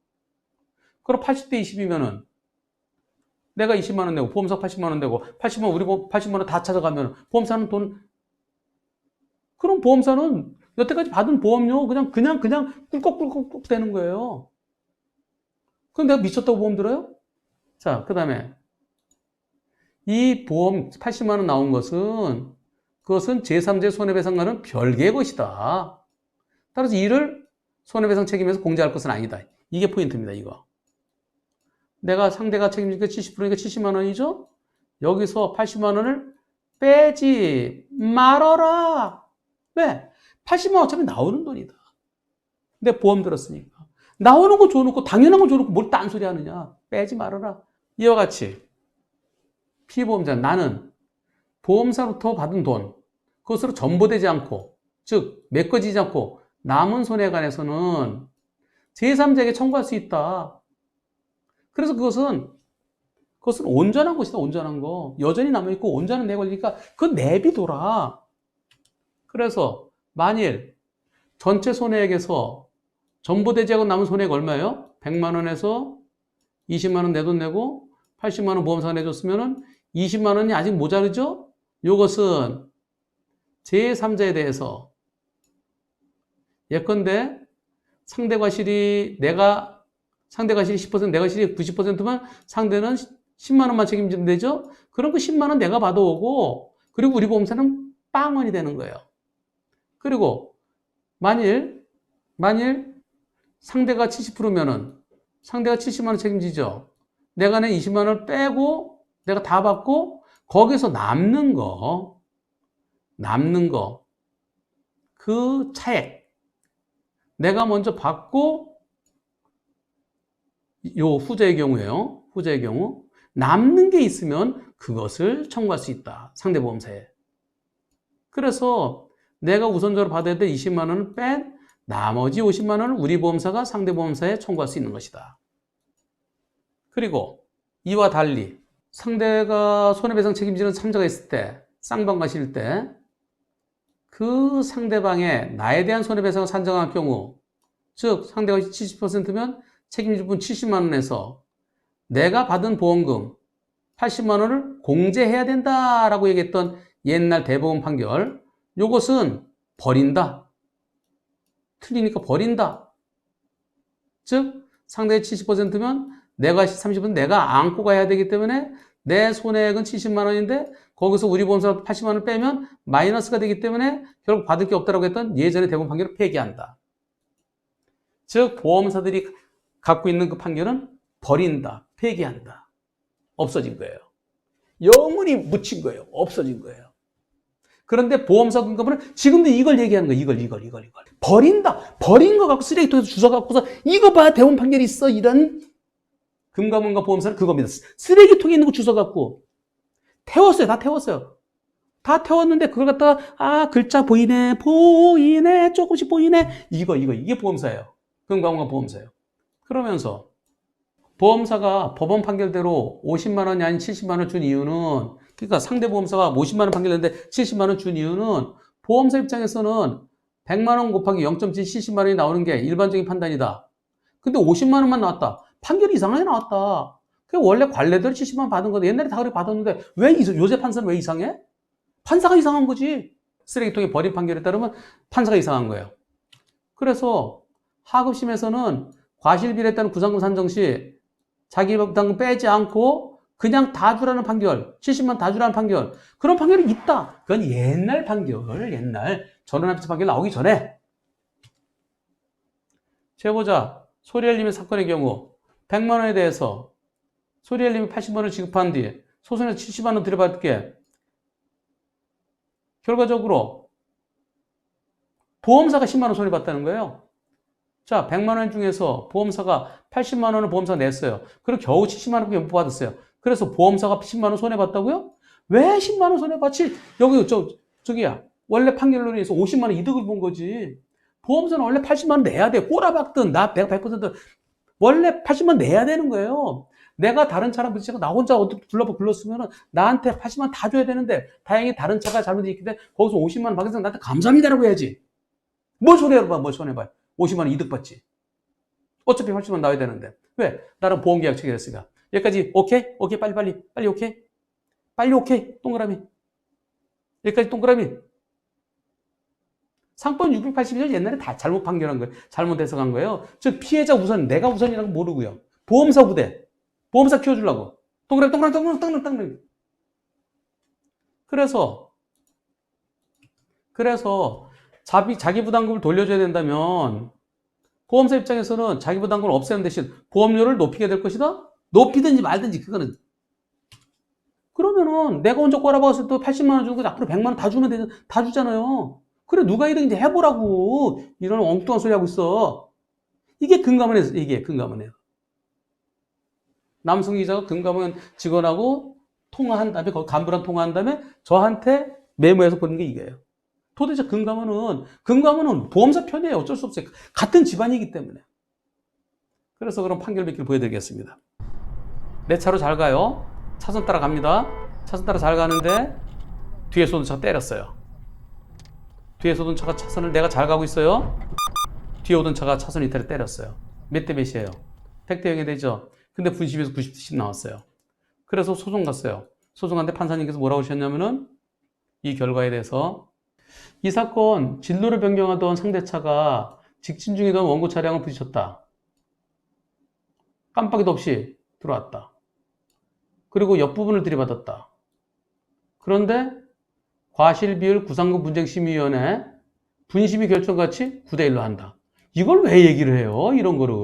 그럼 80대 20이면은 내가 20만 원 내고 보험사 80만 원 내고 80만 원 우리 80만 원 다 찾아가면 보험사는 그럼 보험사는 여태까지 받은 보험료 그냥 꿀꺽꿀꺽 되는 거예요. 그럼 내가 미쳤다고 보험 들어요? 자, 그 다음에 이 보험 80만 원 나온 그것은 제3자 손해배상과는 별개의 것이다. 따라서 이를 손해배상 책임에서 공제할 것은 아니다. 이게 포인트입니다, 이거. 내가 상대가 책임지니까 70%니까 70만 원이죠? 여기서 80만 원을 빼지 말아라. 왜? 80만 원 어차피 나오는 돈이다. 내 보험 들었으니까. 나오는 거 줘놓고, 당연한 거 줘놓고 뭘 딴소리 하느냐. 빼지 말아라. 이와 같이 피보험자 나는 보험사로부터 받은 돈, 그것으로 전보되지 않고, 즉 메꿔지지 않고 남은 손해에 관해서는 제3자에게 청구할 수 있다. 그래서 그것은 그것은 온전한 것이다, 온전한 거. 여전히 남아있고 온전한 내 권리니까 그 내비둬라. 그래서 만일 전체 손해액에서 전부대지하고 남은 손해액 얼마예요? 100만 원에서 20만 원 내 돈 내고 80만 원 보험사가 내줬으면은 20만 원이 아직 모자르죠? 요것은 제3자에 대해서 예컨대 상대과실이 10%, 내 과실이 90%면 상대는 10만 원만 책임지면 되죠? 그럼 그 10만 원 내가 받아오고 그리고 우리 보험사는 빵원이 되는 거예요. 그리고 만일 상대가 70%면은 상대가 70만 원 책임지죠? 내가 낸 20만 원을 빼고 내가 다 받고 거기서 남는 거 그 차액 내가 먼저 받고 요 후자의 경우에요. 후자의 경우 남는 게 있으면 그것을 청구할 수 있다. 상대보험사에. 그래서 내가 우선적으로 받아야 될 20만 원을 뺀 나머지 50만 원을 우리 보험사가 상대보험사에 청구할 수 있는 것이다. 그리고 이와 달리 상대가 손해배상 책임지는 3자가 있을 때, 쌍방과실일 때 그 상대방의 나에 대한 손해배상을 산정할 경우, 즉 상대가 70%면 책임질 분 70만 원에서 내가 받은 보험금 80만 원을 공제해야 된다라고 얘기했던 옛날 대법원 판결, 요것은 버린다. 틀리니까 버린다. 즉 상대의 70%면 내가 30%는 내가 안고 가야 되기 때문에 내 손해액은 70만 원인데 거기서 우리 보험사가 80만 원을 빼면 마이너스가 되기 때문에 결국 받을 게 없다라고 했던 예전의 대법원 판결을 폐기한다. 즉 보험사들이 갖고 있는 그 판결은 버린다, 폐기한다. 없어진 거예요. 영원히 묻힌 거예요. 없어진 거예요. 그런데 보험사 금감원은 지금도 이걸 얘기하는 거예요. 이걸. 버린다. 버린 거 갖고 쓰레기통에서 주워 갖고서 이거 봐. 대법원 판결이 있어. 이런 금감원과 보험사는 그겁니다. 쓰레기통에 있는 거 주워 갖고 태웠어요. 다 태웠어요. 다 태웠는데 그걸 갖다가 글자 보이네. 조금씩 보이네. 이게 보험사예요. 금감원과 보험사예요. 그러면서 보험사가 법원 판결대로 50만 원이 아닌 70만 원 준 이유는, 그러니까 상대 보험사가 50만 원 판결했는데 70만 원 준 이유는 보험사 입장에서는 100만 원 곱하기 0.7 70만 원이 나오는 게 일반적인 판단이다. 근데 50만 원만 나왔다. 판결이 이상하게 나왔다. 그 원래 관례대로 70만 원 받은 건데 옛날에 다 그렇게 받았는데 왜 요새 판사는 왜 이상해? 판사가 이상한 거지. 쓰레기통에 버린 판결에 따르면 판사가 이상한 거예요. 그래서 하급심에서는 과실비례했다는 구상금 산정 시 자기 부담금 빼지 않고 그냥 다 주라는 판결, 70만 다 주라는 판결, 그런 판결이 있다. 그건 옛날 판결, 옛날 전원합의체 판결 나오기 전에. 제보자 소리엘님의 사건의 경우 100만 원에 대해서 소리엘님이 80만 원을 지급한 뒤 소송에서 70만 원 들여받게 결과적으로 보험사가 10만 원 손해봤다는 거예요. 자, 100만 원 중에서 보험사가 80만 원을 보험사가 냈어요. 그리고 겨우 70만 원밖에 못 받았어요. 그래서 보험사가 10만 원 손해봤다고요? 왜 10만 원 손해봤지? 여기 저기야. 원래 판결론에서 50만 원 이득을 본 거지. 보험사는 원래 80만 원 내야 돼. 꼬라박든 나 100% 원래 80만 원 내야 되는 거예요. 내가 다른 차랑 부딪히고 나 혼자 어떻게 불렀으면 나한테 80만 원 다 줘야 되는데 다행히 다른 차가 잘못했기 때문에 거기서 50만 원 받아서 나한테 감사합니다라고 해야지. 뭘 손해봐, 뭘 손해봐. 50만 원 이득 받지. 어차피 80만 원 나와야 되는데. 왜? 나랑 보험계약 체결했으니까. 여기까지 오케이? 오케이, 빨리 오케이? 빨리 오케이, 동그라미. 여기까지 동그라미. 상권 680일 옛날에 다 잘못 판결한 거예요. 잘못 해석한 거예요. 즉 피해자 우선, 내가 우선이라는 거 모르고요. 보험사 부대. 보험사 키워주려고. 동그라미. 그래서 자기 부담금을 돌려줘야 된다면 보험사 입장에서는 자기 부담금을 없애는 대신 보험료를 높이게 될 것이다? 높이든지 말든지 그거는. 그러면은 내가 먼저 꼬라박았을 때 80만 원 주고 앞으로 100만 원 다 주면 되잖아. 다 주잖아요. 그래 누가 이든지 해보라고. 이런 엉뚱한 소리 하고 있어. 이게 금감원이에요. 남성 기자가 금감원 직원하고 통화한 다음에 거기 간부랑 통화한 다음에 저한테 메모해서 보는 게 이거예요. 도대체 금감원은 보험사 편이에요. 어쩔 수 없어요. 같은 집안이기 때문에. 그래서 그런 판결 몇 개를 보여드리겠습니다. 내 차로 잘 가요. 차선 따라 갑니다. 차선 따라 잘 가는데 뒤에서 오던 차가 때렸어요. 뒤에서 오던 차가 차선을 내가 잘 가고 있어요. 뒤에 오던 차가 차선 이탈을 때렸어요. 몇 대 몇이에요? 100대 0이 되죠. 근데 분심에서 90씩 나왔어요. 그래서 소송 갔어요. 소송한데 판사님께서 뭐라고 하셨냐면은 이 결과에 대해서 이 사건 진로를 변경하던 상대차가 직진 중이던 원고 차량을 부딪혔다. 깜빡이도 없이 들어왔다. 그리고 옆부분을 들이받았다. 그런데 과실비율 구상금 분쟁심의위원회 분심이 결정같이 9대1로 한다. 이걸 왜 얘기를 해요? 이런 거를.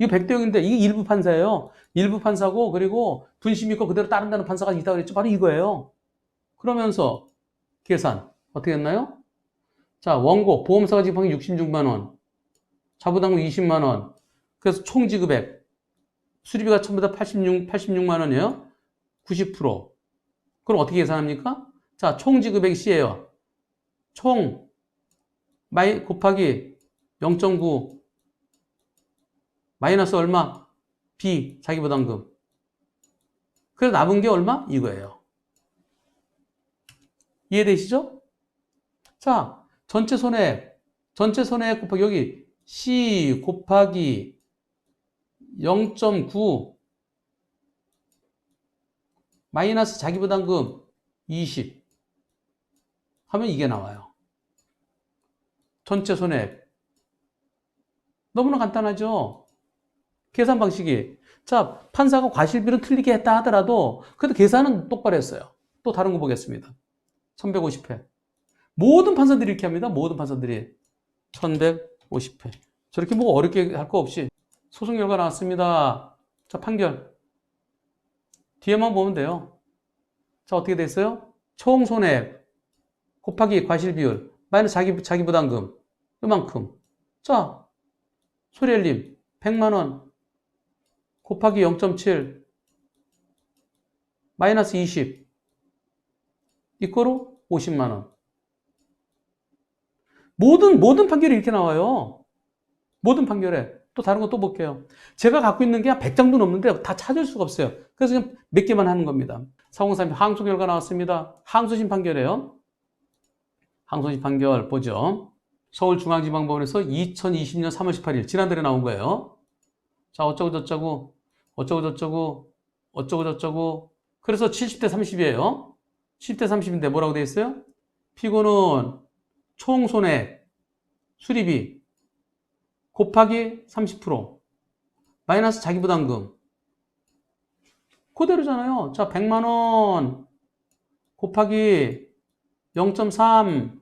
이거 100대 0인데 이게 일부 판사예요. 일부 판사고 그리고 분심이 있고 그대로 따른다는 판사가 있다고 그랬죠. 바로 이거예요. 그러면서 계산 어떻게 했나요? 자, 원고 보험사가 지급한 게 66만 원, 자부담금 20만 원. 그래서 총 지급액 수리비가 전부 다 86만 원이에요. 90%. 그럼 어떻게 계산합니까? 자, 총 지급액이 C예요. 총 곱하기 0.9 마이너스 얼마? B 자기부담금. 그래서 남은 게 얼마? 이거예요. 이해되시죠? 자, 전체 손해액 곱하기 여기 C 곱하기 0.9 마이너스 자기부담금 20 하면 이게 나와요. 전체 손해액. 너무나 간단하죠? 계산 방식이. 자, 판사가 과실비를 틀리게 했다 하더라도 그래도 계산은 똑바로 했어요. 또 다른 거 보겠습니다. 1150회. 모든 판사들이 이렇게 합니다. 모든 판사들이 1150회. 저렇게 뭐 어렵게 할 거 없이 소송 결과 나왔습니다. 자, 판결. 뒤에만 보면 돼요. 자, 어떻게 됐어요? 총 손해액 곱하기 과실비율 마이너스 자기부담금 이만큼. 자, 소리엘님 100만원 곱하기 0.7 마이너스 20 이거로 50만원. 모든 판결이 이렇게 나와요. 모든 판결에. 또 다른 거 또 볼게요. 제가 갖고 있는 게 한 100장도 넘는데 다 찾을 수가 없어요. 그래서 그냥 몇 개만 하는 겁니다. 403 항소 결과 나왔습니다. 항소심 판결이에요. 항소심 판결 보죠. 서울중앙지방법원에서 2020년 3월 18일 지난달에 나온 거예요. 자, 어쩌고저쩌고 그래서 70대 30이에요. 10대 30인데 뭐라고 돼 있어요? 피고는 총 손해액 수리비 곱하기 30% 마이너스 자기부담금 그대로잖아요. 자, 100만원 곱하기 0.3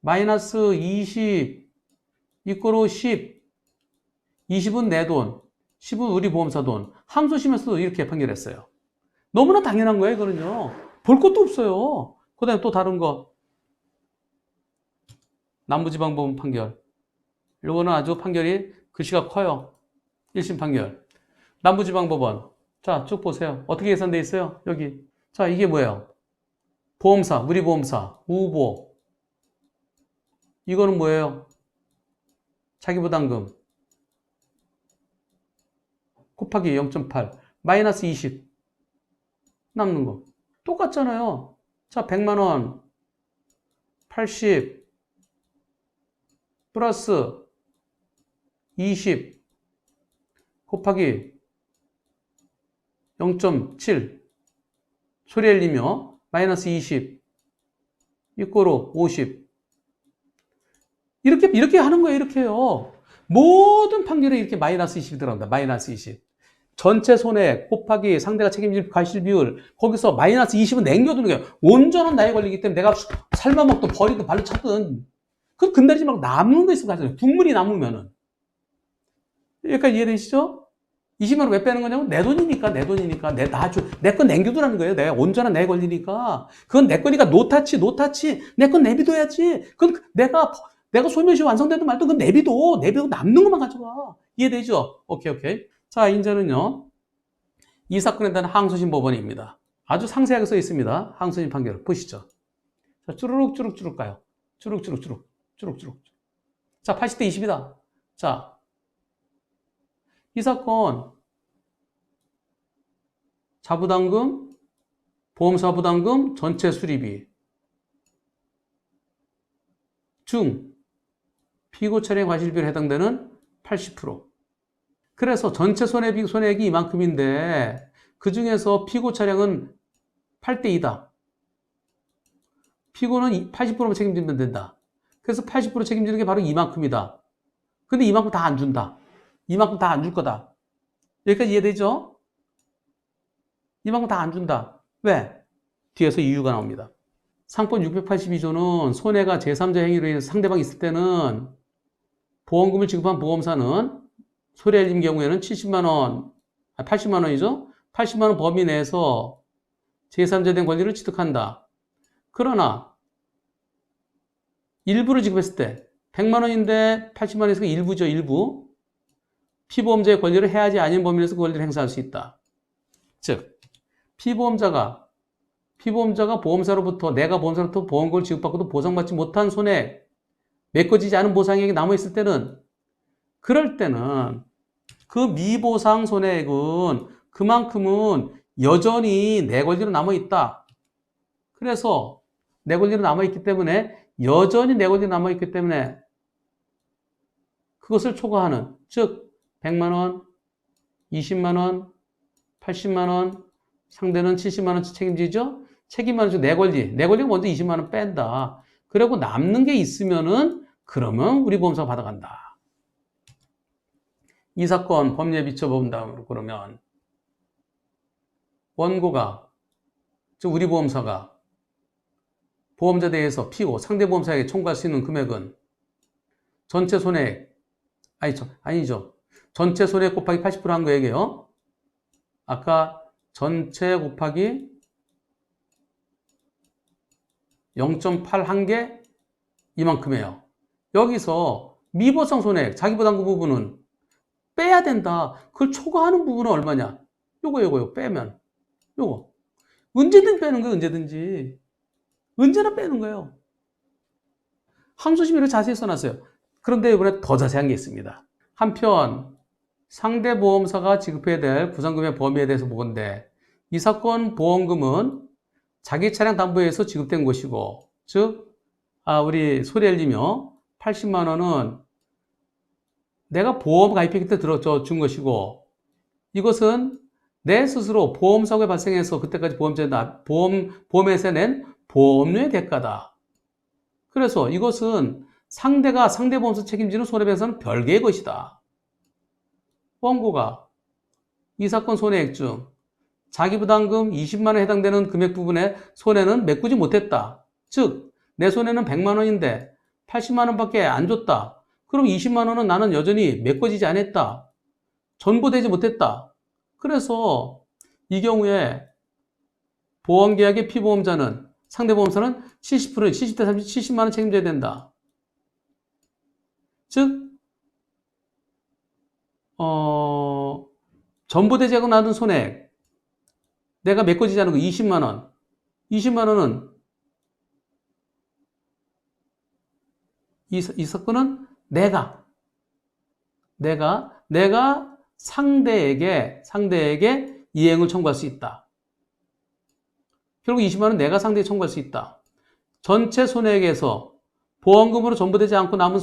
마이너스 20 이꼬로 10 20은 내 돈 10은 우리 보험사 돈. 항소심에서도 이렇게 판결했어요. 너무나 당연한 거예요. 이거는요. 볼 것도 없어요. 그 다음에 또 다른 거 남부지방법원 판결. 이거는 아주 판결이 글씨가 커요. 1심 판결. 남부지방법원. 자, 쭉 보세요. 어떻게 계산돼 있어요? 여기. 자, 이게 뭐예요? 보험사, 우리 보험사, 우보. 이거는 뭐예요? 자기부담금. 곱하기 0.8. 마이너스 20. 남는 거. 똑같잖아요. 자, 100만원. 80. 플러스 20 곱하기 0.7 소리엘리며 마이너스 20 이꼬로 50 이렇게 하는 거예요. 이렇게요. 모든 판결에 이렇게 마이너스 20이 들어간다. 마이너스 20 전체 손해액 곱하기 상대가 책임질 과실비율 거기서 마이너스 20은 남겨두는 거예요. 온전한 나에 걸리기 때문에 내가 삶아먹든 버리든 발로 찼든 그 근다리지 말고 남는 거 있으면 가잖아요. 국물이 남으면은. 여기까지 이해되시죠? 20만 원 왜 빼는 거냐면 내 돈이니까. 내 건 남겨두라는 거예요. 내가 온전한 내 권리니까. 그건 내 거니까 노타치. 내 건 내비둬야지. 그건 내가 소멸시 완성돼도 말도 그건 내비둬 남는 것만 가져가. 이해되죠? 오케이. 자, 이제는요. 이 사건에 대한 항소심 법원입니다. 아주 상세하게 써 있습니다. 항소심 판결 보시죠. 자, 쭈루룩 가요. 쭈룩. 자, 80대 20이다. 자, 이 사건 자부담금, 보험사 부담금, 전체 수리비 중 피고 차량 과실비에 해당되는 80%. 그래서 전체 손해액이 이만큼인데 그 중에서 피고 차량은 8대 2다. 피고는 80%만 책임지면 된다. 그래서 80% 책임지는 게 바로 이만큼이다. 근데 이만큼 다 안 준다. 이만큼 다 안 줄 거다. 여기까지 이해되죠? 이만큼 다 안 준다. 왜? 뒤에서 이유가 나옵니다. 상권 682조는 손해가 제3자 행위로 인해서 상대방이 있을 때는 보험금을 지급한 보험사는 소리알림 경우에는 80만 원이죠? 80만 원 범위 내에서 제3자에 대한 권리를 취득한다. 그러나 일부를 지급했을 때 100만 원인데 80만 원에서 일부죠, 일부. 피보험자의 권리를 해야지 아닌 범위 내에서 그 권리를 행사할 수 있다. 즉, 피보험자가 보험사로부터 내가 보험사로부터 보험금을 지급받고도 보상받지 못한 손해 메꿔지지 않은 보상액이 남아있을 때는 그럴 때는 그 미보상 손해액은 그만큼은 여전히 내 권리로 남아있다. 그래서 내 권리로 남아있기 때문에 여전히 내 권리로 남아있기 때문에 그것을 초과하는 즉 100만 원, 20만 원, 80만 원 상대는 70만 원치 책임지죠? 책임만 내 권리가 먼저 20만 원 뺀다. 그리고 남는 게 있으면은 그러면 우리 보험사가 받아간다. 이 사건 법리에 비춰본다면 그러면 원고가 즉 우리 보험사가 보험자에 대해서 피고 상대 보험사에게 청구할 수 있는 금액은 전체 손해액 아니죠. 전체 손해액 곱하기 80%한 거 얘기예요. 아까 전체 곱하기 0.8 한 게 이만큼이에요. 여기서 미보상 손해액, 자기부담금 부분은 빼야 된다. 그걸 초과하는 부분은 얼마냐? 요거 빼면 요거 언제든 빼는 거예요. 언제나 빼는 거예요. 항소심에 이렇게 자세히 써놨어요. 그런데 이번에 더 자세한 게 있습니다. 한편 상대 보험사가 지급해야 될 구상금의 범위에 대해서 보건데 이 사건 보험금은 자기 차량 담보에 의해서 지급된 것이고 즉 우리 소리알리며 80만 원은 내가 보험 가입했을 때 준 것이고 이것은 내 스스로 보험사고가 발생해서 그때까지 보험에서 낸 보험료의 대가다. 그래서 이것은 상대보험사 책임지는 손해배상은 별개의 것이다. 원고가 이 사건 손해액 중 자기부담금 20만 원에 해당되는 금액 부분의 손해는 메꾸지 못했다. 즉, 내 손해는 100만 원인데 80만 원밖에 안 줬다. 그럼 20만 원은 나는 여전히 메꿔지지 않았다. 전부되지 못했다. 그래서 이 경우에 보험계약의 피보험자는 상대보험사는 70%, 70대 30, 70만 원 책임져야 된다. 즉, 전부되지 않고 나둔 손해액 내가 메꿔지지 않은 거 20만 원. 20만 원은 이 사건은 내가 상대에게 이행을 청구할 수 있다. 결국 20만 원 내가 상대에 청구할 수 있다. 전체 손해액에서 보험금으로 전부되지 않고 남은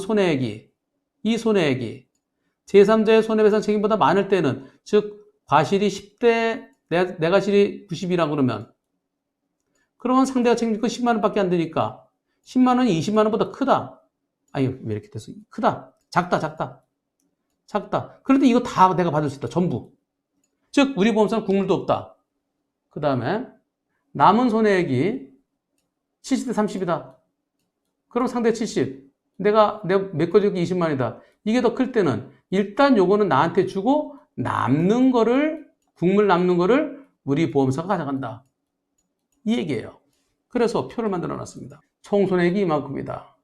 이 손해액이 제3자의 손해배상 책임보다 많을 때는 즉 과실이 10대 내 과실이 90이라 그러면 상대가 책임질 건 10만 원밖에 안 되니까 10만 원이 20만 원보다 크다. 아니 왜 이렇게 됐어? 크다. 작다. 그런데 이거 다 내가 받을 수 있다. 전부. 즉 우리 보험사는 국물도 없다. 그 다음에 남은 손해액이 70대 30이다. 그럼 상대 70. 내가 메꿔줄 게 20만이다. 이게 더 클 때는 일단 요거는 나한테 주고 국물 남는 거를 우리 보험사가 가져간다. 이 얘기예요. 그래서 표를 만들어 놨습니다. 총 손해액이 이만큼이다.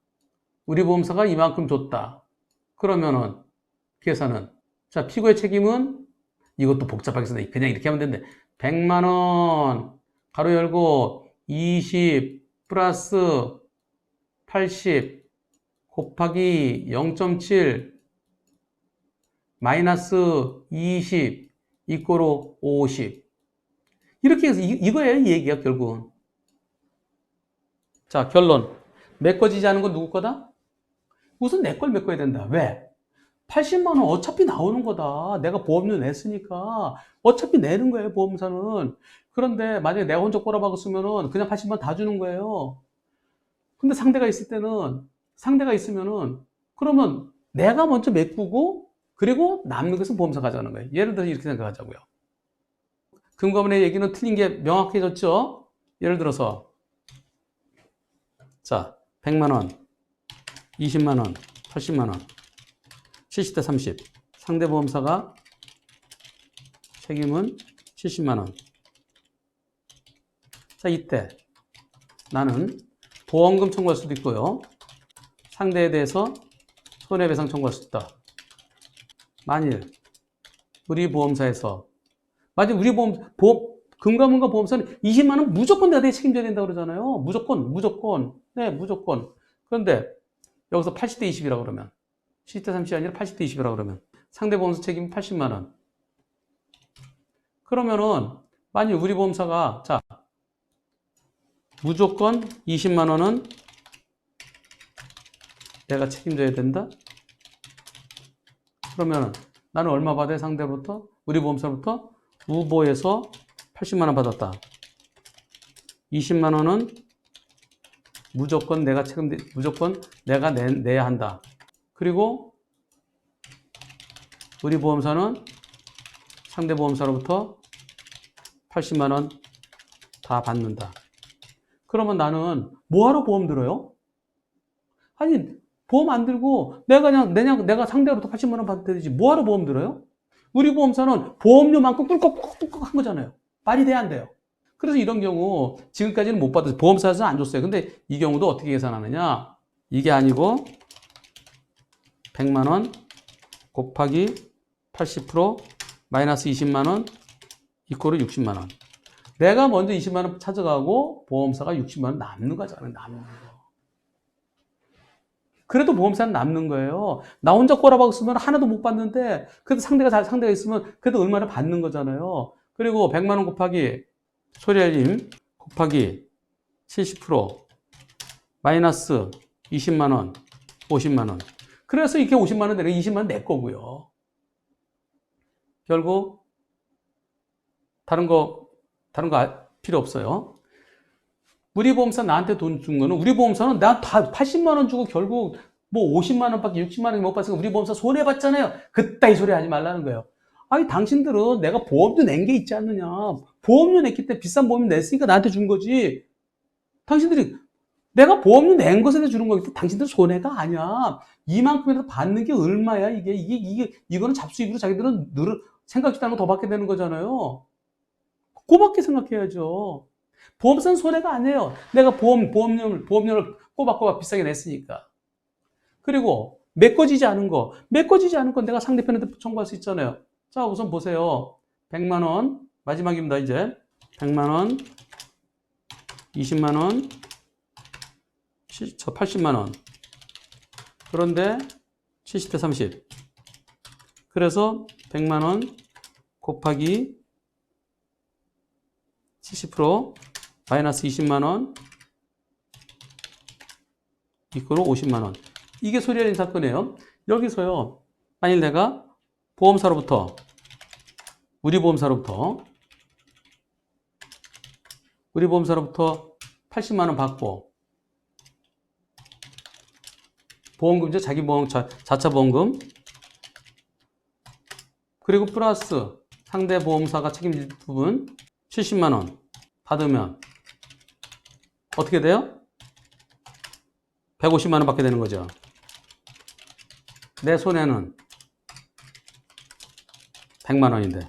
우리 보험사가 이만큼 줬다. 그러면은 계산은 자 피고의 책임은 이것도 복잡하게 쓰네. 그냥 이렇게 하면 되는데 100만 원 가로 열고 20 플러스 80 곱하기 0.7 마이너스 20 이꼬로 50. 이렇게 해서 이거예요, 이 얘기가 결국은. 자, 결론. 메꿔지지 않은 건 누구 거다? 우선 내 걸 메꿔야 된다. 왜? 80만 원 어차피 나오는 거다. 내가 보험료 냈으니까 어차피 내는 거예요, 보험사는. 그런데 만약에 내가 혼자 꼬라박았으면은 그냥 80만 원 다 주는 거예요. 근데 상대가 있으면은 그러면 내가 먼저 메꾸고 그리고 남는 것은 보험사 가져가는 거예요. 예를 들어서 이렇게 생각하자고요. 금감원의 얘기는 틀린 게 명확해졌죠? 예를 들어서 자, 100만 원, 20만 원, 80만 원, 70대 30. 상대 보험사가 책임은 70만 원. 자, 이때 나는 보험금 청구할 수도 있고요. 상대에 대해서 손해배상 청구할 수 있다. 만일 우리 보험사에서 만약 우리 금감원과 보험사는 20만 원 무조건 내가 책임져야 된다고 그러잖아요. 무조건. 네, 무조건. 그런데 여기서 80대 20이라고 그러면 70대 30이 아니라 80대 20이라고 그러면 상대 보험사 책임 80만 원. 그러면은 만약 우리 보험사가 자 무조건 20만 원은 내가 책임져야 된다. 그러면 나는 얼마 받아요? 상대로부터? 우리 보험사로부터? 우보에서 80만 원 받았다. 20만 원은 무조건 내가 내야 한다. 그리고 우리 보험사는 상대 보험사로부터 80만 원 다 받는다. 그러면 나는 뭐하러 보험 들어요? 아니, 보험 안 들고 내가 상대로부터 80만 원 받을 되지. 뭐하러 보험 들어요? 우리 보험사는 보험료만큼 꿀꺽꿀꺽 한 거잖아요. 말이 돼야 안 돼요. 그래서 이런 경우 지금까지는 못 받아서 보험사에서 안 줬어요. 근데 이 경우도 어떻게 계산하느냐? 이게 아니고 100만 원 곱하기 80% 마이너스 20만 원 이꼴은 60만 원. 내가 먼저 20만 원 찾아가고 보험사가 60만 원 남는 거잖아요. 남는 거. 그래도 보험사는 남는 거예요. 나 혼자 꼬라박았으면 하나도 못 받는데 그래도 상대가 있으면 그래도 얼마나 받는 거잖아요. 그리고 100만 원 곱하기 소리알림 곱하기 70% 마이너스 20만 원, 50만 원. 그래서 이렇게 50만 원 내가 20만 원 내 거고요. 결국 다른 거 필요 없어요. 우리 보험사 나한테 돈 준 거는 우리 보험사는 나 다 80만 원 주고 결국 뭐 50만 원밖에 60만 원이 못 받으니까 우리 보험사 손해 봤잖아요. 그따위 소리 하지 말라는 거예요. 아니 당신들은 내가 보험료 낸 게 있지 않느냐. 보험료 냈기 때문에 비싼 보험료 냈으니까 나한테 준 거지. 당신들이 내가 보험료 낸 것에 대해 주는 거기 때문에 당신들 손해가 아니야. 이만큼이라도 받는 게 얼마야 이거는 잡수익으로 자기들은 생각지도 않고 더 받게 되는 거잖아요. 그밖에 생각해야죠. 보험사는 손해가 아니에요. 내가 보험료를 꼬박꼬박 비싸게 냈으니까. 그리고 메꿔지지 않은 건 내가 상대편한테 청구할 수 있잖아요. 자, 우선 보세요. 100만 원, 마지막입니다, 이제. 100만 원, 20만 원, 80만 원. 그런데 70대 30. 그래서 100만 원 곱하기 70% 마이너스 20만 원 이거로 50만 원. 이게 소리알림 사건이에요. 여기서요. 만일 내가 우리 보험사로부터 80만 원 받고 보험금이죠. 자기 보험 자차 보험금. 그리고 플러스 상대 보험사가 책임질 부분 70만 원 받으면 어떻게 돼요? 150만 원 받게 되는 거죠. 내 손해는 100만 원인데.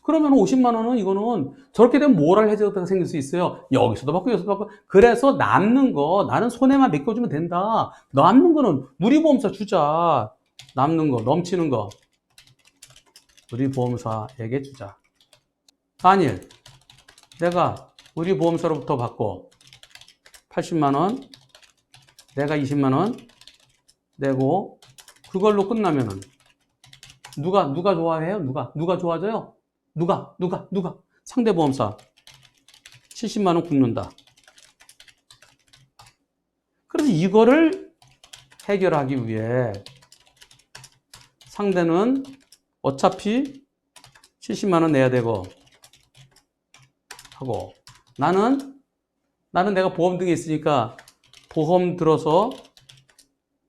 그러면 50만 원은 이거는 저렇게 되면 모랄 해저가 생길 수 있어요. 여기서도 받고 여기서도 받고. 그래서 남는 거 나는 손해만 메꿔주면 된다. 남는 거는 우리 보험사 주자. 남는 거 넘치는 거 우리 보험사에게 주자. 만일 내가 우리 보험사로부터 받고 80만 원, 내가 20만 원 내고 그걸로 끝나면은 누가 좋아해요? 누가 좋아져요? 누가? 상대보험사. 70만 원 굽는다. 그래서 이거를 해결하기 위해 상대는 어차피 70만 원 내야 되고 하고 나는 내가 보험 등에 있으니까 보험 들어서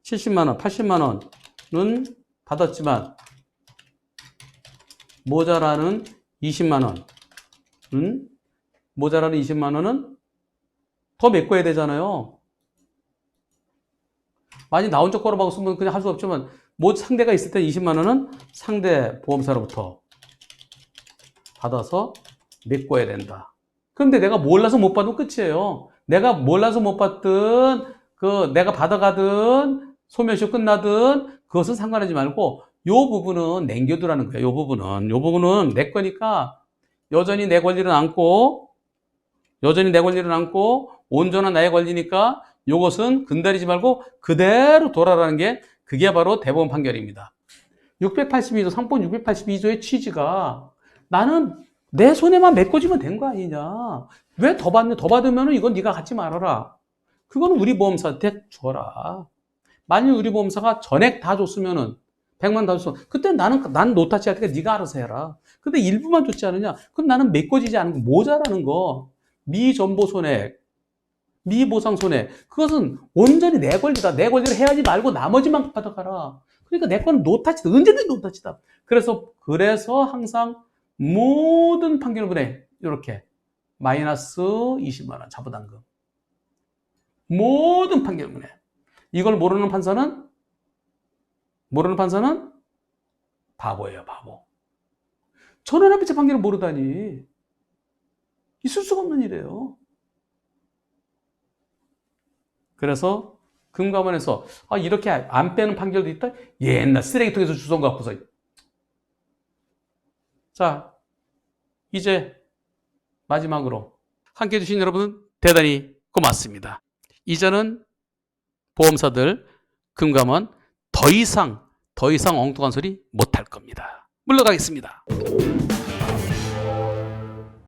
70만 원, 80만 원은 받았지만 모자라는 20만 원은 더 메꿔야 되잖아요. 많이 나 혼자 걸어박고 쓰면 그냥 할 수 없지만 상대가 있을 때 20만 원은 상대 보험사로부터 받아서 메꿔야 된다. 그런데 내가 몰라서 못 받으면 끝이에요. 내가 몰라서 못 받든 내가 받아가든 소멸시효 끝나든 그것은 상관하지 말고 요 부분은 남겨두라는 거예요. 요 부분은 내 거니까 여전히 내 권리를 안고 온전한 나의 권리니까 요것은 건드리지 말고 그대로 돌아라는 게 그게 바로 대법원 판결입니다. 682조, 상법 682조의 취지가 나는 내 손에만 메꿔주면 된 거 아니냐. 왜 더 받냐? 더 받으면 이건 네가 갖지 말아라. 그거는 우리 보험사한테 줘라. 만일 우리 보험사가 전액 다 줬으면은 100만 다 줬어. 그때 난 노타치 할 테니까 네가 알아서 해라. 근데 일부만 줬지 않느냐? 그럼 나는 메꿔지지 않은 거 모자라는 거. 미전보 손해, 미보상 손해. 그것은 온전히 내 권리다. 내 권리를 해야지 말고 나머지만 받아가라. 그러니까 내 거는 노타치다. 언제든 노타치다. 그래서 항상 모든 판결문에 이렇게 마이너스 20만 원 자부담금. 모든 판결문에. 이걸 모르는 판사는 바보예요, 바보. 전원합의체 판결을 모르다니. 있을 수가 없는 일이에요. 그래서 금감원에서 이렇게 안 빼는 판결도 있다? 옛날 쓰레기통에서 주워 갖고서. 자, 이제 마지막으로 함께 해주신 여러분 대단히 고맙습니다. 이제는 보험사들, 금감원 더 이상 엉뚱한 소리 못할 겁니다. 물러가겠습니다.